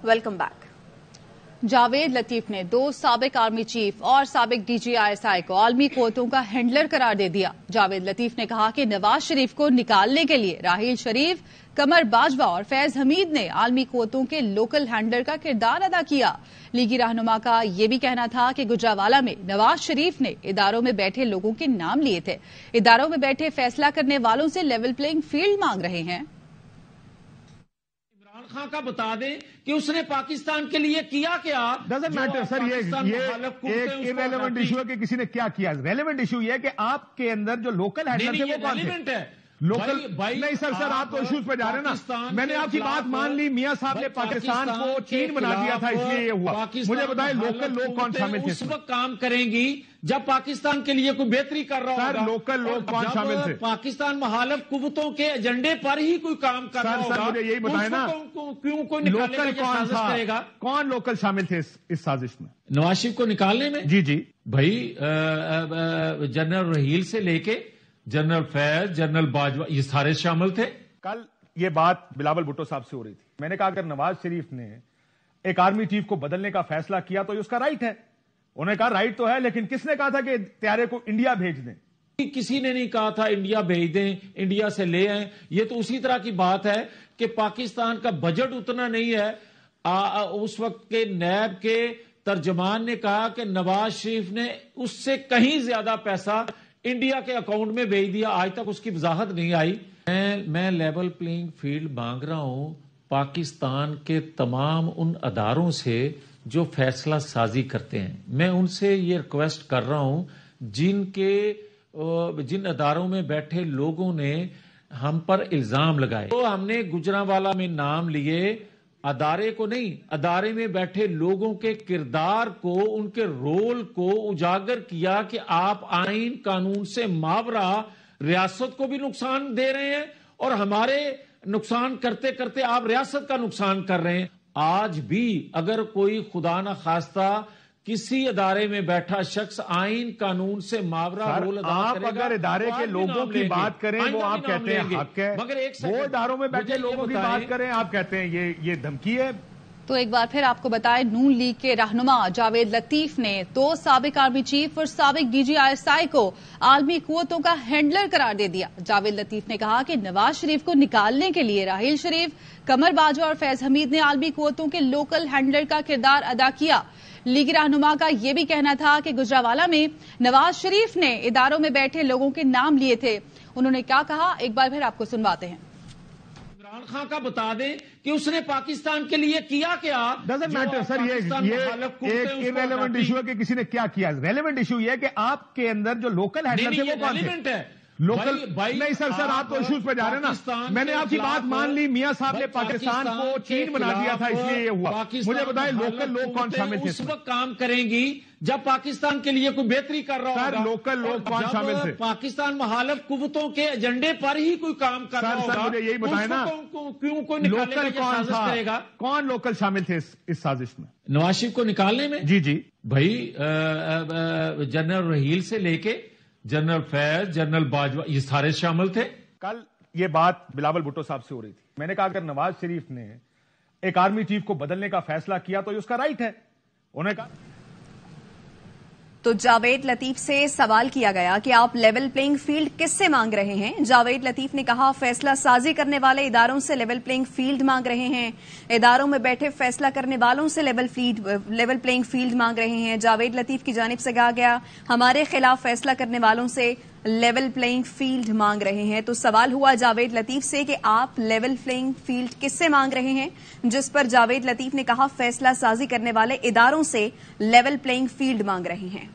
Welcome back. Javed Latif ने दो साबिक आर्मी चीफ और साबिक डीजी ISI को आलमी क़ुव्वतों का हैंडलर करार दे दिया। जावेद लतीफ ने कहा कि नवाज शरीफ को निकालने के लिए राहील शरीफ, कमर बाजवा और फैज हमीद ने आलमी क़ुव्वतों के लोकल हैंडलर का किरदार अदा किया। लीगी रहनुमा का यह भी कहना था कि गुजरावाला में नवाज शरीफ ने इदारों में बैठे लोगों के नाम लिए थे। इदारों में बैठे फैसला करने वालों से लेवल प्लेइंग फील्ड मांग रहे हैं। खां का बता दें कि उसने पाकिस्तान के लिए किया क्या। डजंट मैटर सर, ये एक इररेलेवेंट इशू है कि किसी ने क्या किया। रेलेवेंट इशू ये है कि आपके अंदर जो लोकल हैंडलर थे वो कौन थे? लोकल नहीं सर, आप तो इश्यूज पे जा रहे हैं ना। मैंने आपकी बात मान ली, मियां साहब ने पाकिस्तान को चीन बना दिया था, इसलिए ये हुआ। मुझे बताएं लोकल लोग कौन शामिल थे? उस वक्त काम करेंगी जब पाकिस्तान के लिए कोई बेहतरी कर रहा होगा। सर लोकल लोग कौन शामिल थे? पाकिस्तान मुखालिफ कुव्वतों के एजेंडे पर ही कोई काम कर रहा होगा। सर मुझे यही बताएं ना, क्यों कोई लोकल कौन करेगा? कौन लोकल शामिल थे इस साजिश में? नवाज शरीफ को निकालने में? जी भाई जनरल रहील से लेके जनरल फैज, जनरल बाजवा, ये सारे शामिल थे। कल ये बात बिलावल भुट्टो साहब से हो रही थी। मैंने कहा अगर नवाज शरीफ ने एक आर्मी चीफ को बदलने का फैसला किया तो ये उसका राइट है। उन्होंने कहा राइट तो है, लेकिन किसने कहा था कि त्यारे को इंडिया भेज दें? किसी ने नहीं कहा था इंडिया भेज दें, इंडिया से ले आए। ये तो उसी तरह की बात है कि पाकिस्तान का बजट उतना नहीं है। उस वक्त के नैब के तर्जमान ने कहा कि नवाज शरीफ ने उससे कहीं ज्यादा पैसा इंडिया के अकाउंट में भेज दिया। आज तक उसकी वजाहत नहीं आई। मैं लेवल प्लेइंग फील्ड मांग रहा हूं पाकिस्तान के तमाम उन अदारों से जो फैसला साजी करते हैं। मैं उनसे ये रिक्वेस्ट कर रहा हूं जिन अदारों में बैठे लोगों ने हम पर इल्जाम लगाए, तो हमने गुजरांवाला में नाम लिए, अदारे को नहीं, अदारे में बैठे लोगों के किरदार को, उनके रोल को उजागर किया कि आप आइन कानून से मावरा रियासत को भी नुकसान दे रहे हैं और हमारे नुकसान करते करते आप रियासत का नुकसान कर रहे हैं। आज भी अगर कोई खुदा न खास्ता किसी अदारे में बैठा शख्स आइन कानून से मावरा रोल अदा करेगा, आप अगर इदारे के लोगों की बात करें वो आप कहते हैं हक है, मगर वो इदारों में बैठे लोगों की बात करें आप कहते हैं ये धमकी है। तो एक बार फिर आपको बताएं, नून लीग के रहनुमा जावेद लतीफ ने दो साबिक आर्मी चीफ और साबिक डीजी ISI को आलमी क़ुव्वतों का हैंडलर करार दे दिया। जावेद लतीफ ने कहा कि नवाज शरीफ को निकालने के लिए राहील शरीफ, कमर बाजवा और फैज हमीद ने आलमी क़ुव्वतों के लोकल हैंडलर का किरदार अदा किया। लीगी रहनुमा का यह भी कहना था कि गुजरांवाला में नवाज शरीफ ने इदारों में बैठे लोगों के नाम लिए थे। उन्होंने क्या कहा, एक बार फिर आपको सुनवाते हैं। इमरान खां का बता दें कि उसने पाकिस्तान के लिए किया क्या। डजंट मैटर सर, ये एक इररेलेवेंट इशू है कि किसी ने क्या किया। रेलेवेंट इशू ये है कि आपके अंदर जो लोकल हैंडलर थे वो कौन थे? लोकल नहीं सर, आप तो इश्यूज पे जा रहे हैं ना। मैंने आपकी बात मान ली, मियां साहब ने पाकिस्तान को चीन बना दिया था, इसलिए ये हुआ। मुझे बताएं लोकल लोग कौन शामिल थे? उस वक्त काम करेंगी जब पाकिस्तान के लिए कोई बेहतरी कर रहा होगा। सर लोकल लोग कौन शामिल थे? पाकिस्तान मुखालिफ कुव्वतों के एजेंडे पर ही कोई काम कर रहा होगा। सर मुझे यही बताएं ना, क्यों कोई लोकल कौन करेगा? कौन लोकल शामिल थे इस साजिश में? नवाज शरीफ को निकालने में? जी भाई जनरल रहील से लेके जनरल फैज, जनरल बाजवा, ये सारे शामिल थे। कल ये बात बिलावल भुट्टो साहब से हो रही थी। मैंने कहा अगर नवाज शरीफ ने एक आर्मी चीफ को बदलने का फैसला किया तो ये उसका राइट है। उन्होंने कहा तो जावेद लतीफ से सवाल किया गया कि आप लेवल प्लेइंग फील्ड किससे मांग रहे हैं। जावेद लतीफ ने कहा फैसला साजी करने वाले इदारों से लेवल प्लेइंग फील्ड मांग रहे हैं। इदारों में बैठे फैसला करने वालों से लेवल प्लेइंग फील्ड मांग रहे हैं। जावेद लतीफ की जानिब से कहा गया हमारे खिलाफ फैसला करने वालों से लेवल प्लेइंग फील्ड मांग रहे हैं। तो सवाल हुआ जावेद लतीफ से कि आप लेवल प्लेइंग फील्ड किससे मांग रहे हैं, जिस पर जावेद लतीफ ने कहा फैसला साजी करने वाले इदारों से लेवल प्लेइंग फील्ड मांग रहे हैं।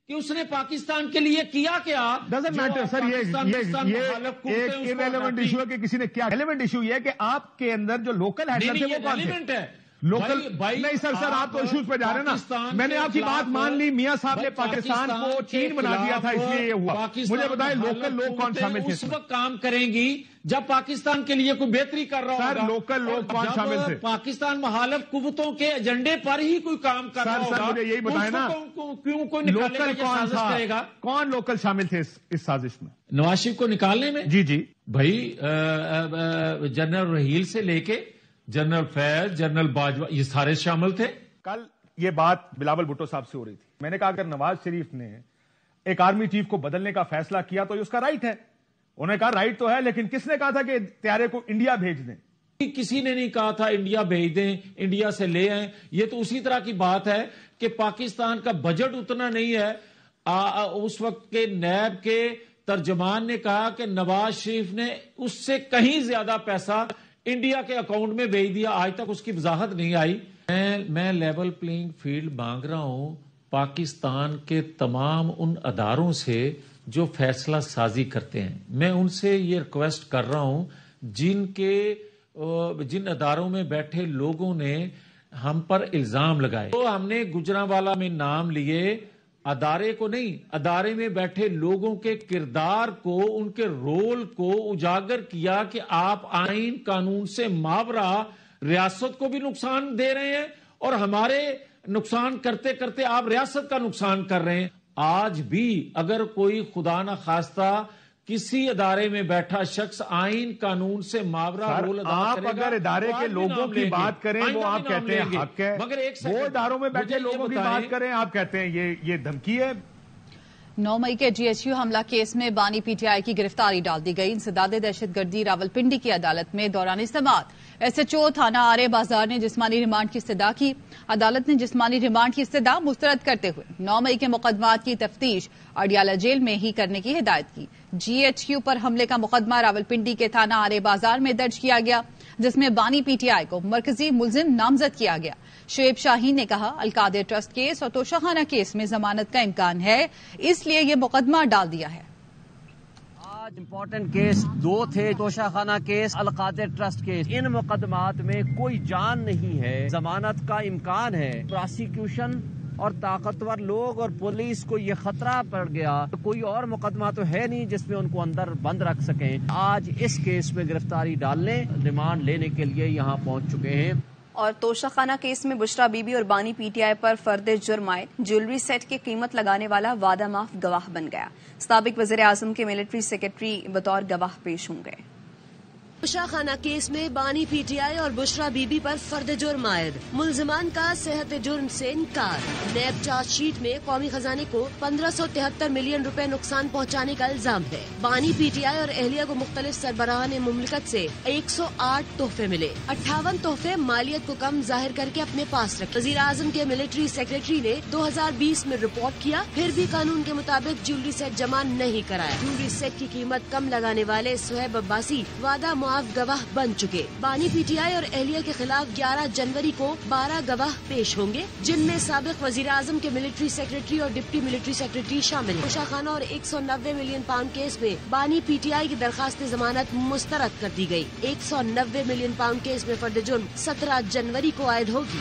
कि उसने पाकिस्तान के लिए किया क्या। डजंट मैटर सर, ये एक इररेलेवेंट इशू है कि किसी ने क्या। रेलेवेंट इशू ये है कि आपके अंदर जो लोकल हैंडलर थे वो कौन थे? लोकल नहीं सर, आप तो इश्यूज पे जा रहे हैं ना। मैंने आपकी बात मान ली, मियां साहब ने पाकिस्तान को चीन बना दिया था, इसलिए ये हुआ। मुझे बताएं लोकल लोग कौन शामिल थे? उस वक्त काम करेंगी जब पाकिस्तान के लिए कोई बेहतरी कर रहा होगा। सर लोकल लोग कौन शामिल थे? पाकिस्तान मुखालिफ कुव्वतों के एजेंडे पर ही कोई काम कर रहा होगा। सर मुझे यही बताएं ना, क्यों कोई लोकल कौन करेगा? कौन लोकल शामिल थे इस साजिश में? नवाज शरीफ को निकालने में? जी भाई जनरल रहील से लेके जनरल फैज, जनरल बाजवा, ये सारे शामिल थे। कल ये बात बिलावल भुट्टो साहब से हो रही थी। मैंने कहा अगर नवाज शरीफ ने एक आर्मी चीफ को बदलने का फैसला किया तो ये उसका राइट है। उन्होंने कहा राइट तो है, लेकिन किसने कहा था कि त्यारे को इंडिया भेज दें? किसी ने नहीं कहा था इंडिया भेज दें, इंडिया से ले आए। ये तो उसी तरह की बात है कि पाकिस्तान का बजट उतना नहीं है। उस वक्त के नैब के तर्जमान ने कहा कि नवाज शरीफ ने उससे कहीं ज्यादा पैसा इंडिया के अकाउंट में भेज दिया। आज तक उसकी वजाहत नहीं आई। मैं लेवल प्लेइंग फील्ड मांग रहा हूं पाकिस्तान के तमाम उन अदारों से जो फैसला साजी करते हैं। मैं उनसे ये रिक्वेस्ट कर रहा हूं जिन अदारों में बैठे लोगों ने हम पर इल्जाम लगाए, तो हमने गुजरांवाला में नाम लिए, अदारे को नहीं, अदारे में बैठे लोगों के किरदार को, उनके रोल को उजागर किया कि आप आइन कानून से मावरा रियासत को भी नुकसान दे रहे हैं और हमारे नुकसान करते करते आप रियासत का नुकसान कर रहे हैं। आज भी अगर कोई खुदा न खास्ता किसी अदारे में बैठा शख्स आइन कानून से मावरा रोल अदा करेगा, अगर इदारे के लोगों की बात करें वो आप कहते हैं हक है, मगर वो अदारों में बैठे लोगों की बात करें आप कहते हैं ये धमकी है। 9 मई के GHQ हमला केस में बानी PTI की गिरफ्तारी डाल दी गई। इंसदादे दहशतगर्दी रावलपिंडी की अदालत में दौरान इस्तेमाल SHO थाना आरे बाजार ने जिस्मानी रिमांड की इस्तदा की। अदालत ने जिस्मानी रिमांड की इस्तदा मुस्तरद करते हुए 9 मई के मुकदमात की तफ्तीश अडियाला जेल में ही करने की हिदायत की। GHQ पर हमले का मुकदमा रावलपिंडी के थाना आरे बाजार में दर्ज किया गया, जिसमें बानी PTI को मरकजी मुलजिम नामजद किया गया। शुएब शाहीन ने कहा अलकादिर ट्रस्ट केस और तोशाखाना केस में जमानत का इम्कान है, इसलिए ये मुकदमा डाल दिया है। आज इम्पोर्टेंट केस 2 थे, Toshakhana case, Al Qadir trust case. इन मुकदमात में कोई जान नहीं है, जमानत का इम्कान है। प्रोसिक्यूशन और ताकतवर लोग और पुलिस को ये खतरा पड़ गया, तो कोई और मुकदमा तो है नहीं जिसमें उनको अंदर बंद रख सकें। आज इस केस में गिरफ्तारी डालने, रिमांड लेने के लिए यहाँ पहुँच चुके हैं। और तोशाखाना केस में बुशरा बीबी और बानी PTI पर फर्द जुर्म आयद, ज्वेलरी सेट की कीमत लगाने वाला वादा माफ गवाह बन गया। साबिक वज़ीर आज़म के मिलिट्री सेक्रेटरी बतौर गवाह पेश होंगे। तोशाखाना केस में बानी PTI और बुशरा बीबी पर फर्द जुर्म आयद, मुलजिमान का सेहत जुर्म से इनकार। नैब चार्जशीट में कौमी खजाने को 1573 मिलियन रुपए नुकसान पहुंचाने का इल्जाम है। बानी PTI और एहलिया को मुख्तलिफ सरबराहान मुमलिकत से 108 तोहफे मिले। 58 तोहफे मालियत को कम जाहिर करके अपने पास रखे। वज़ीर आज़म के मिलिट्री सेक्रेटरी ने 2020 में रिपोर्ट किया, फिर भी कानून के मुताबिक ज्वेलरी सेट जमा नहीं कराया। ज्वेलरी सेट की कीमत कम लगाने वाले सुहेब अब्बासी वादा गवाह बन चुके। बानी PTI और एहलिया के खिलाफ 11 जनवरी को 12 गवाह पेश होंगे, जिनमें साबिक वजीर आजम के मिलिट्री सेक्रेटरी और डिप्टी मिलिट्री सेक्रेटरी शामिल हैं। तोशाखाना और 190 मिलियन पाउंड केस में बानी PTI की दरखास्त जमानत मुस्तरद कर दी गई। 190 मिलियन पाउंड केस में फर्द जुर्म 17 जनवरी को आयद होगी।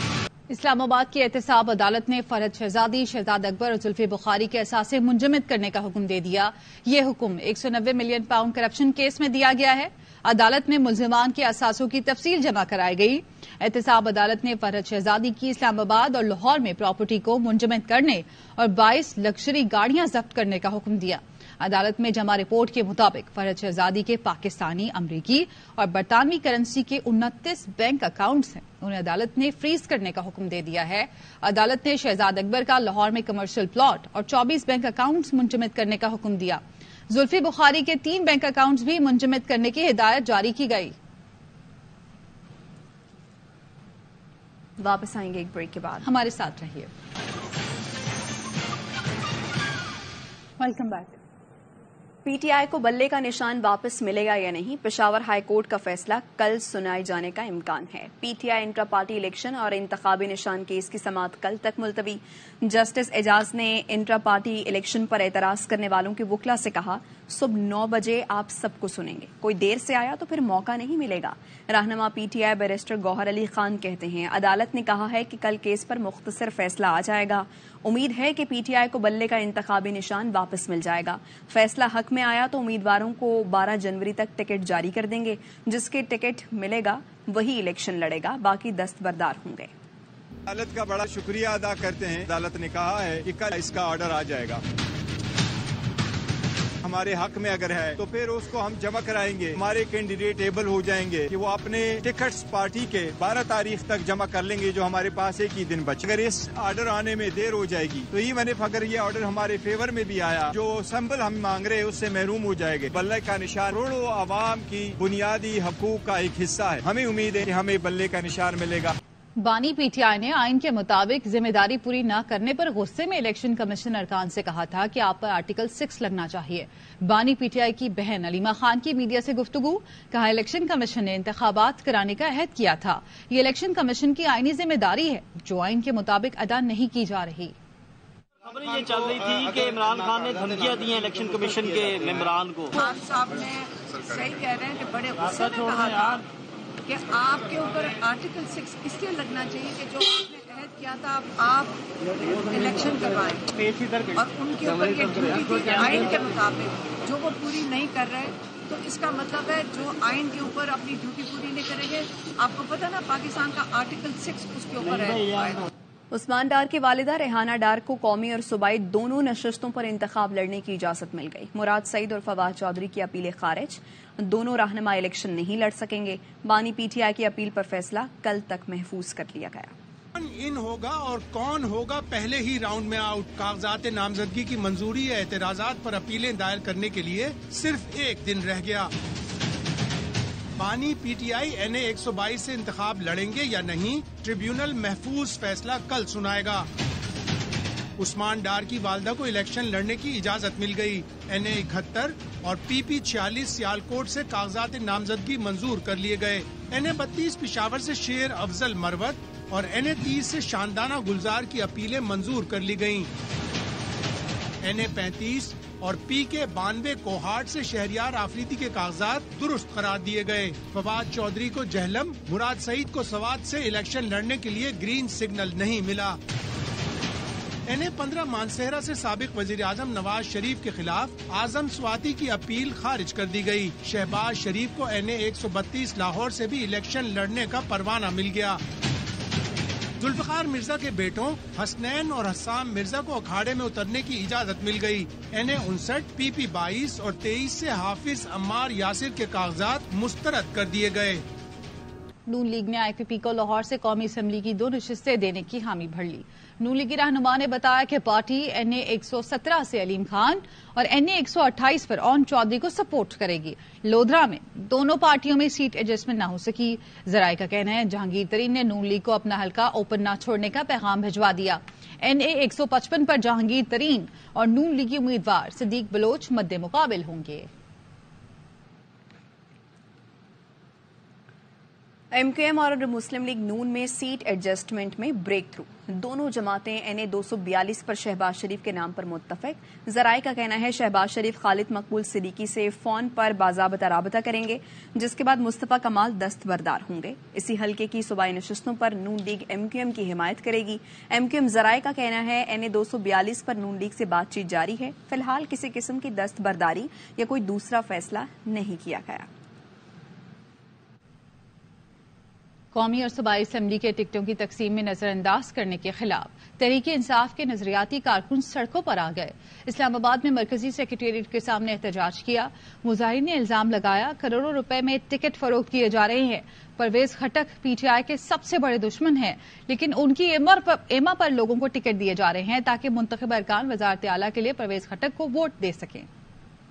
इस्लामाबाद की एहतसाब अदालत ने फरहद शहजादी, शहजाद अकबर और जुल्फी बुखारी के असासे मुंजमद करने का हुक्म दे दिया। ये हुक्म 190 मिलियन पाउंड करप्शन केस में दिया गया है। अदालत में मुलजिमान के असासों की तफसील जमा कराई गई। एहतसाब अदालत ने फरहद शहजादी की इस्लामाबाद और लाहौर में प्रॉपर्टी को मुंजमद करने और 22 लग्जरी गाड़ियां जब्त करने का हुक्म दिया। अदालत में जमा रिपोर्ट के मुताबिक फरहद शहजादी के पाकिस्तानी, अमरीकी और बरतानवी करेंसी के 29 बैंक अकाउंट्स हैं। उन्हें अदालत ने फ्रीज करने का हुक्म दे दिया है। अदालत ने शहजाद अकबर का लाहौर में कमर्शियल प्लॉट और 24 बैंक अकाउंट्स मुंजमद करने का हुक्म दिया। जुल्फी बुखारी के 3 बैंक अकाउंट्स भी मुंजमद करने की हिदायत जारी की गई। वापस आएंगे एक ब्रेक के बाद, हमारे साथ रहिए। Welcome back. PTI को बल्ले का निशान वापस मिलेगा या नहीं, पेशावर हाई कोर्ट का फैसला कल सुनाए जाने का इम्कान है। PTI इंट्रा पार्टी इलेक्शन और इंतखाबी निशान केस की समाअत कल तक मुलतवी। जस्टिस एजाज ने इंट्रा पार्टी इलेक्शन पर एतराज करने वालों के वकला से कहा, सुबह 9 बजे आप सबको सुनेंगे, कोई देर से आया तो फिर मौका नहीं मिलेगा। रहनुमा PTI बैरिस्टर गौहर अली खान कहते हैं, अदालत ने कहा है कि कल केस पर मुख्तसर फैसला आ जाएगा। उम्मीद है कि PTI को बल्ले का इंतखाबी निशान वापस मिल जाएगा। फैसला हक में आया तो उम्मीदवारों को 12 जनवरी तक टिकट जारी कर देंगे। जिसके टिकट मिलेगा वही इलेक्शन लड़ेगा, बाकी दस्तबरदार होंगे। अदालत का बड़ा शुक्रिया अदा करते हैं। अदालत ने कहा है कि कल इसका ऑर्डर आ जाएगा। हमारे हक में अगर है तो फिर उसको हम जमा कराएंगे। हमारे कैंडिडेट एबल हो जाएंगे कि वो अपने टिकट्स पार्टी के 12 तारीख तक जमा कर लेंगे, जो हमारे पास एक ही दिन बचे। अगर इस ऑर्डर आने में देर हो जाएगी तो इवन इफ अगर ये ऑर्डर हमारे फेवर में भी आया, जो सिंबल हम मांग रहे हैं उससे महरूम हो जाएंगे। बल्ले का निशान करोड़ों आवाम की बुनियादी हकूक का एक हिस्सा है। हमें उम्मीद है कि हमें बल्ले का निशान मिलेगा। बानी पीटीआई ने आइन के मुताबिक जिम्मेदारी पूरी न करने पर गुस्से में इलेक्शन कमीशन अरकान से कहा था कि आप पर आर्टिकल 6 लगना चाहिए। बानी पीटीआई की बहन अलीमा खान की मीडिया से गुफ्तगू, कहा इलेक्शन कमीशन ने इंतखाबात कराने का अहद किया था। ये इलेक्शन कमीशन की आईनी जिम्मेदारी है जो आइन के मुताबिक अदा नहीं की जा रही। खबरें ये चल रही थी कि इमरान खान ने धमकियां दी हैं इलेक्शन कमीशन के मेंबरान को। खान साहब ने सही कह रहे हैं कि बड़े गुस्से में कहा था कि आपके ऊपर आर्टिकल 6 इसलिए लगना चाहिए कि जो आपने अहद किया था आप इलेक्शन करवाएं और उनके ऊपर ये ड्यूटी थी कि आइन के मुताबिक जो वो पूरी नहीं कर रहे, तो इसका मतलब है जो आइन के ऊपर अपनी ड्यूटी पूरी नहीं करेंगे। आपको पता ना पाकिस्तान का आर्टिकल 6 उसके ऊपर है। उस्मान डार की वालिदा रेहाना डार को कौमी और सूबाई दोनों नशिस्तों पर इंतखाब लड़ने की इजाजत मिल गई। मुराद सईद और फवाद चौधरी की अपीलें खारिज, दोनों रहनुमा इलेक्शन नहीं लड़ सकेंगे। बानी पीटीआई की अपील पर फैसला कल तक महफूज कर लिया गया। कौन इन होगा और कौन होगा पहले ही राउंड में आउट। कागजात नामजदगी की मंजूरी या एतराजात पर अपीलें दायर करने के लिए सिर्फ एक दिन रह गया। बानी पीटीआई NA 122 से इंतखाब लड़ेंगे या नहीं, ट्रिब्यूनल महफूज फैसला कल सुनाएगा। उस्मान डार की वालदा को इलेक्शन लड़ने की इजाजत मिल गई। NA 71 और PP 46 सियालकोट से कागजात नामजदगी मंजूर कर लिए गए। NA 32 पिशावर से शेर अफजल मरवत और NA 30 से शानदाना गुलजार की अपीलें मंजूर कर ली गयी। NA 35 और PK 92 कोहाट से शहरियार आफरीदी के कागजात दुरुस्त करार दिए गए। फवाद चौधरी को जहलम, मुराद सईद को सवात से इलेक्शन लड़ने के लिए ग्रीन सिग्नल नहीं मिला। NA 15 मानसेहरा से साबिक वजीर आजम नवाज शरीफ के खिलाफ आजम स्वाति की अपील खारिज कर दी गई। शहबाज शरीफ को NA 132 लाहौर से भी इलेक्शन लड़ने का परवाना मिल गया। जुल्फिकार मिर्जा के बेटों हसनैन और हसाम मिर्जा को अखाड़े में उतरने की इजाजत मिल गई। NA 59, PP 22 और 23 से हाफिज अम्मार यासिर के कागजात मुस्तरद कर दिए गए। नून लीग ने IPP को लाहौर से कौमी असम्बली की 2 नशिस्तें देने की हामी भर ली। नून लीगी रहनुमा ने बताया कि पार्टी NA 117 से अलीम खान और NA 128 पर ओन चौधरी को सपोर्ट करेगी। लोधरा में दोनों पार्टियों में सीट एडजस्टमेंट न हो सकी। जराये का कहना है जहांगीर तरीन ने नून लीग को अपना हलका ओपन न छोड़ने का पैगाम भिजवा दिया। NA 155 पर जहांगीर तरीन और नून लीगी उम्मीदवार सिद्दीक बलोच मद्दे मुकाबिल होंगे। MQM और मुस्लिम लीग नून में सीट एडजस्टमेंट में ब्रेक थ्रू। दोनों जमातें NA 242 पर शहबाज शरीफ के नाम पर मुत्तफिक। जराये का कहना है शहबाज शरीफ खालिद मकबूल सिद्दीकी से फोन पर बाज़ाबता राबता करेंगे, जिसके बाद मुस्तफा कमाल दस्तबरदार होंगे। इसी हल्के की सूबाई नशिस्तों पर नून लीग MQM की हिमायत करेगी। MQM जराये का कहना है NA 242 पर नून लीग से बातचीत जारी है। फिलहाल किसी किस्म की दस्तबरदारी या कोई दूसरा फैसला नहीं किया गया। कौमी और सूबाई असम्बली के टिकटों की तकसीम में नजरअंदाज करने के खिलाफ तहरीक इंसाफ के नजरियाती कारकुन सड़कों पर आ गए। इस्लामाबाद में मरकजी सेक्रेटेरिएट के सामने एहतजाज किया। मुजाहिरीन ने इल्जाम लगाया करोड़ों रुपए में टिकट फरोख्त किए जा रहे हैं। परवेज खटक PTI के सबसे बड़े दुश्मन हैं, लेकिन उनकी एमा पर लोगों को टिकट दिए जा रहे हैं ताकि मुंतखब अरकान वजारत आला के लिए परवेज खटक को वोट दे सकें।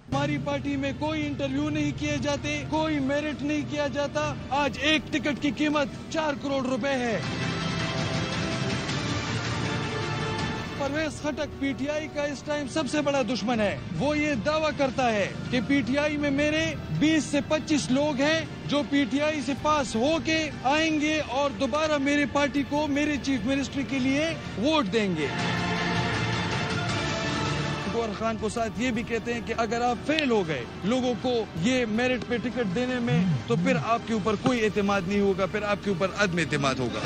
हमारी पार्टी में कोई इंटरव्यू नहीं किए जाते, कोई मेरिट नहीं किया जाता। आज एक टिकट की कीमत 4 करोड़ रुपए है। परवेज खटक PTI का इस टाइम सबसे बड़ा दुश्मन है। वो ये दावा करता है कि PTI में मेरे 20 से 25 लोग हैं जो PTI से पास होके आएंगे और दोबारा मेरी पार्टी को मेरे चीफ मिनिस्टर के लिए वोट देंगे। गौर खान को साथ ये भी कहते हैं कि अगर आप फेल हो गए लोगों को ये मेरिट पे टिकट देने में, तो फिर आपके ऊपर कोई एतमाद नहीं होगा, फिर आपके ऊपर अदम एतमाद होगा।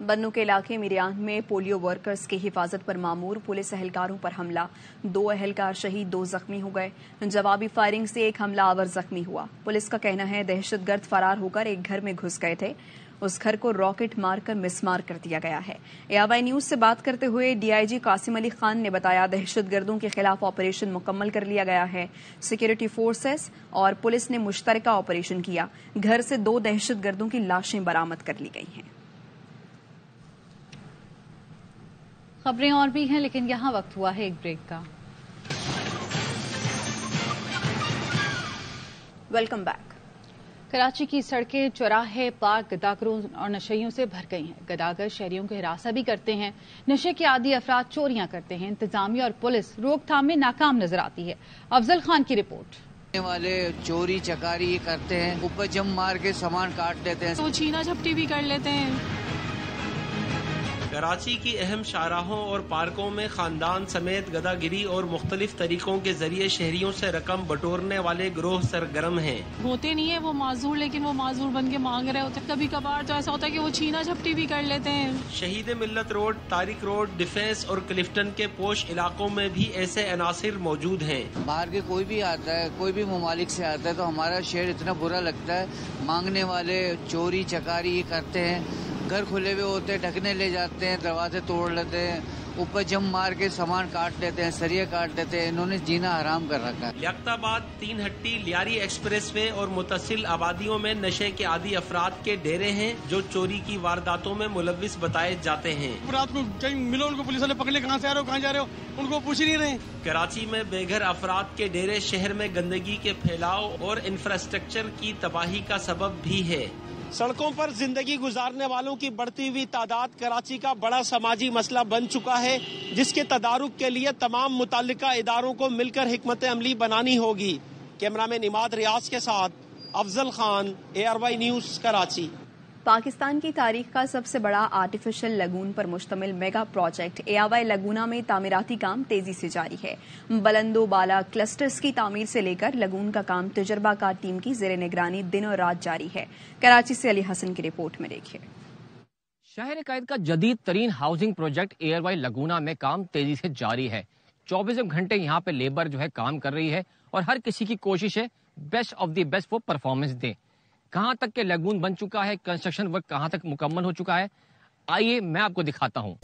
बन्नू के इलाके मिरियान में पोलियो वर्कर्स की हिफाजत पर मामूर पुलिस एहलकारों पर हमला। 2 एहलकार शहीद, 2 जख्मी हो गए। जवाबी फायरिंग से एक हमलावर जख्मी हुआ। पुलिस का कहना है दहशतगर्द फरार होकर एक घर में घुस गए थे। उस घर को रॉकेट मारकर मिसमार कर दिया गया है। ARY न्यूज से बात करते हुए DIG कासिम अली खान ने बताया, दहशतगर्दों के खिलाफ ऑपरेशन मुकम्मल कर लिया गया है। सिक्योरिटी फोर्सेस और पुलिस ने मुश्तरका ऑपरेशन किया। घर से 2 दहशतगर्दों की लाशें बरामद कर ली गई हैं। खबरें और भी हैं, लेकिन यहाँ वक्त हुआ है एक ब्रेक का। Welcome back. कराची की सड़कें, चौराहे, पार्क गदागरों और नशेइयों से भर गई हैं। गदागर शहरियों को हिरासा भी करते हैं। नशे के आदी अफराद चोरियां करते हैं। इंतजामिया और पुलिस रोकथाम में नाकाम नजर आती है। अफजल खान की रिपोर्ट। वाले चोरी चकारी करते हैं, ऊपर जम मार के सामान काट लेते हैं, तो छीना झपटी भी कर लेते हैं। कराची की अहम शाहराहों और पार्कों में खानदान समेत गदागिरी और मुख्तलिफ तरीकों के जरिए शहरियों से रकम बटोरने वाले गिरोह सरगर्म हैं। होते नहीं है वो माजूर, लेकिन वो माजूर बन के मांग रहे होते। कभी कभार तो ऐसा होता है कि वो छीना झपटी भी कर लेते हैं। शहीद मिल्लत रोड, तारिक रोड, डिफेंस और क्लिफ्टन के पोश इलाकों में भी ऐसे अनासिर मौजूद हैं। बाहर के कोई भी आता है, कोई भी ममालिक से आता है, तो हमारा शहर इतना बुरा लगता है। मांगने वाले चोरी चकारी करते हैं, घर खुले हुए होते हैं, ढकने ले जाते हैं, दरवाजे तोड़ लेते हैं, ऊपर जम मार के सामान काट लेते हैं, सरिया काट लेते हैं। इन्होंने जीना हराम कर रखा है। लियाकताबाद, 3 हट्टी, लियारी एक्सप्रेस वे और मुतसिल आबादियों में नशे के आदी अफराद के डेरे हैं जो चोरी की वारदातों में मुलविस बताए जाते हैं। रात को कहीं मिलो, उनको पुलिस वाले पकड़े, कहाँ से आ रहे हो, कहाँ जा रहे हो, उनको पूछ ही नहीं रहे। कराची में बेघर अफराद के डेरे शहर में गंदगी के फैलाव और इंफ्रास्ट्रक्चर की तबाही का सबब भी है। सड़कों पर जिंदगी गुजारने वालों की बढ़ती हुई तादाद कराची का बड़ा समाजी मसला बन चुका है, जिसके तदारुक के लिए तमाम मुताल्लिका इदारों को मिलकर हिकमत अमली बनानी होगी। कैमरामैन इमाद रियाज के साथ अफजल खान, ARY न्यूज, कराची। पाकिस्तान की तारीख का सबसे बड़ा आर्टिफिशियल लगून पर मुश्तमिल मेगा प्रोजेक्ट ARY लगूना में तामीराती काम तेजी से जारी है। बुलंदो बाला क्लस्टर्स की तामीर से लेकर लगून का काम तजर्बाकार टीम की ज़ेर निगरानी दिन और रात जारी है। कराची से अली हसन की रिपोर्ट में देखिए। शहर कैद का जदीद तरीन हाउसिंग प्रोजेक्ट ARY लगूना में काम तेजी से जारी है। 24 घंटे यहाँ पे लेबर जो है काम कर रही है और हर किसी की कोशिश है बेस्ट ऑफ द बेस्ट वो परफॉर्मेंस दे। कहां तक के लगून बन चुका है, कंस्ट्रक्शन वर्क कहां तक मुकम्मल हो चुका है, आइए मैं आपको दिखाता हूं।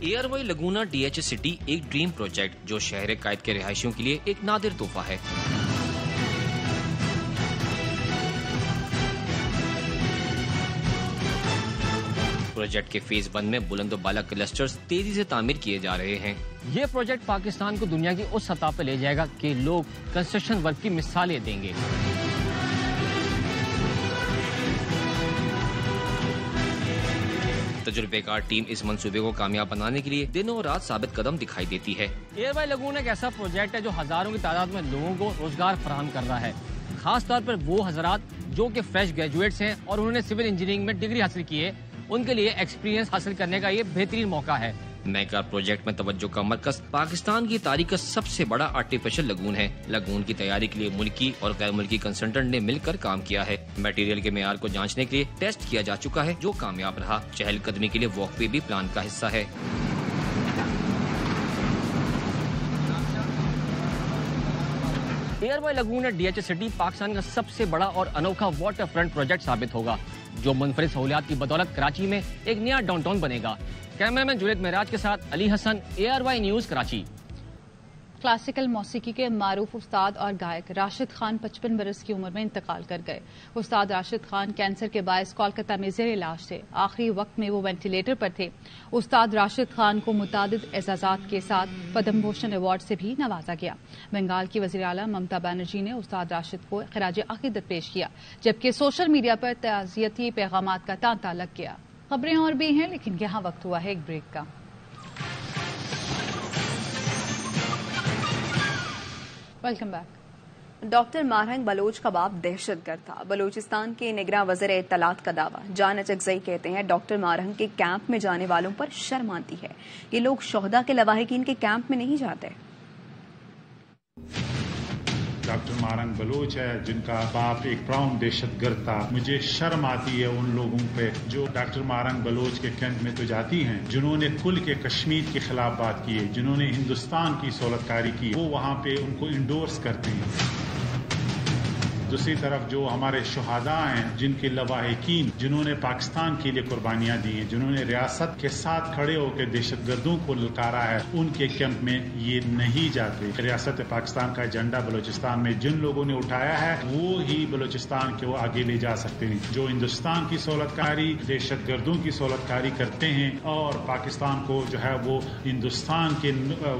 ARY लगूना DH सिटी एक ड्रीम प्रोजेक्ट जो शहर कैद के रिहायशियों के लिए एक नादिर तोहफा है। प्रोजेक्ट के फेज 1 में बुलंद बाला क्लस्टर्स तेजी से तामीर किए जा रहे हैं। ये प्रोजेक्ट पाकिस्तान को दुनिया की उस सतह पर ले जाएगा कि लोग कंस्ट्रक्शन वर्क की मिसालें देंगे। तजुर्बेकार टीम इस मंसूबे को कामयाब बनाने के लिए दिनों रात साबित कदम दिखाई देती है। ARY लगून एक ऐसा प्रोजेक्ट है जो हजारों की तादाद में लोगों को रोजगार फराहम कर रहा है, खास तौर पर वो हजरात जो कि फ्रेश ग्रेजुएट्स हैं और उन्होंने सिविल इंजीनियरिंग में डिग्री हासिल की है, उनके लिए एक्सपीरियंस हासिल करने का ये बेहतरीन मौका है। मेगा प्रोजेक्ट में तवज्जो का मरकज पाकिस्तान की तारीख का सबसे बड़ा आर्टिफिशियल लगून है। लगून की तैयारी के लिए मुल्की और गैर मुल्की कंसल्टेंट ने मिलकर काम किया है। मटेरियल के मेयार को जांचने के लिए टेस्ट किया जा चुका है जो कामयाब रहा। चहलकदमी के लिए वॉकवे भी प्लान का हिस्सा है। ARY lagoon DH city Pakistan का सबसे बड़ा और अनोखा वाटर फ्रंट प्रोजेक्ट साबित होगा जो मुनफरिद सहूलियात की बदौलत कराची में एक नया डाउनटाउन बनेगा। कैमरामैन जुनैद महराज के साथ Ali Hasan, ARY news, Karachi. Classical मौसीकी के मारूफ उस्ताद और गायक राशिद खान 55 बरस की उम्र में इंतकाल कर गए। उस्ताद राशिद खान कैंसर के बायस कोलकाता में जेर इलाज थे। आखिरी वक्त में वो वेंटिलेटर पर थे। उस्ताद राशिद खान को मुतादिद एजाजात के साथ पद्म भूषण अवार्ड से भी नवाजा गया। बंगाल की वज़ीर आला ममता बनर्जी ने उस्ताद राशिद को खिराज अकीदत पेश किया, जबकि सोशल मीडिया पर ताज़ियती पैगामात का तांता लग गया। खबरें और भी हैं, लेकिन यहाँ वक्त हुआ है एक ब्रेक का। Welcome back. डॉक्टर मारहंग बलोच का बाप दहशतगर्द था। बलूचिस्तान के निगरां वज़ीर इत्तलात का दावा। जान अचकज़ई कहते हैं डॉक्टर मारहंग के कैंप में जाने वालों पर शर्म आती है। ये लोग शोहदा के लवाहिकीन के कैंप में नहीं जाते। डॉक्टर मारंग बलोच है, जिनका बाप एक प्राउन दहशतगर्द था। मुझे शर्म आती है उन लोगों पे जो डॉक्टर मारंग बलोच के कैंप में तो जाती हैं, जिन्होंने खुल के कश्मीर के खिलाफ बात की है, जिन्होंने हिंदुस्तान की सहूलतकारी की, वो वहाँ पे उनको इंडोर्स करते हैं। दूसरी तरफ जो हमारे शहादा हैं, जिनके लवाहिकीन, जिन्होंने पाकिस्तान के लिए कुर्बानियां दी हैं, जिन्होंने रियासत के साथ खड़े होकर दहशतगर्दों को ललकारा है, उनके कैंप में ये नहीं जाते। रियासत पाकिस्तान का एजेंडा बलूचिस्तान में जिन लोगों ने उठाया है, वो ही बलूचिस्तान को आगे ले जा सकते हैं। जो हिंदुस्तान की सहूलतकारी, दहशतगर्दों की सहूलतकारी करते हैं और पाकिस्तान को जो है वो हिंदुस्तान के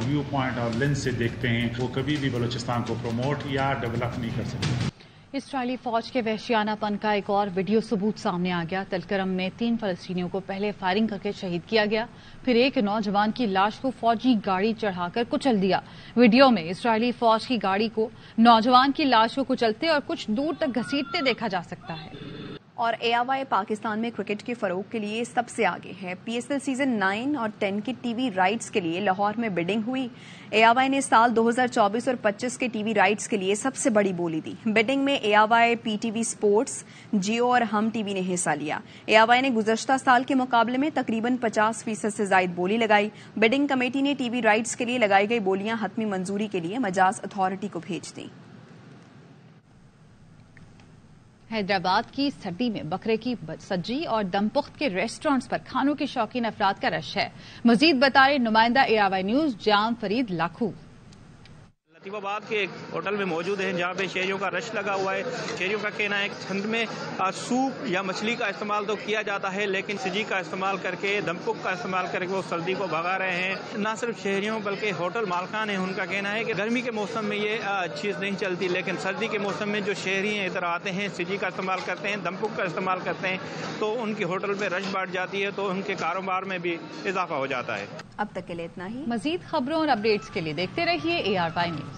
व्यू पॉइंट और लेंस से देखते हैं, वो कभी भी बलूचिस्तान को प्रमोट या डेवलप नहीं कर सकते। इसराइली फौज के वहशियानापन का एक और वीडियो सबूत सामने आ गया। तलकरम में 3 फलस्तीनियों को पहले फायरिंग करके शहीद किया गया, फिर एक नौजवान की लाश को फौजी गाड़ी चढ़ाकर कुचल दिया। वीडियो में इसराइली फौज की गाड़ी को नौजवान की लाश को कुचलते और कुछ दूर तक घसीटते देखा जा सकता है। और ARY पाकिस्तान में क्रिकेट के फरोग के लिए सबसे आगे है। PSL सीजन 9 और 10 के टीवी राइट्स के लिए लाहौर में बिडिंग हुई। ARY ने साल 2024 और 25 के टीवी राइट्स के लिए सबसे बड़ी बोली दी। बिडिंग में ARY, PTV स्पोर्ट्स, जियो और हम टीवी ने हिस्सा लिया। ARY ने गुज़श्ता साल के मुकाबले में तकरीबन 50% से ज्यादा बोली लगाई। बिडिंग कमेटी ने टीवी राइट्स के लिए लगाई गई बोलियां हतमी मंजूरी के लिए मजाज अथॉरिटी को भेज दी। हैदराबाद की सड्डी में बकरे की सब्जी और दमपुख्त के रेस्टोरेंट्स पर खानों के शौकीन अफराद का रश है। मजीद बता रहे नुमाइंदा ARY न्यूज जाम फरीद लाखू। लतीफाबाद के एक होटल में मौजूद हैं जहाँ पे शहरियों का रश लगा हुआ है। शहरियों का कहना है कि ठंड में सूप या मछली का इस्तेमाल तो किया जाता है, लेकिन सब्जी का इस्तेमाल करके, दमपुक का इस्तेमाल करके वो सर्दी को भगा रहे हैं। न सिर्फ शहरियों बल्कि होटल मालकान हैं, उनका कहना है कि गर्मी के मौसम में ये चीज़ नहीं चलती, लेकिन सर्दी के मौसम में जो शहरी हैं इधर आते हैं, सब्जी का इस्तेमाल करते हैं, दमपुक का इस्तेमाल करते हैं, तो उनकी होटल पर रश बढ़ जाती है, तो उनके कारोबार में भी इजाफा हो जाता है। अब तक के लिए इतना ही। मजीद खबरों और अपडेट्स के लिए देखते रहिए ARY न्यूज।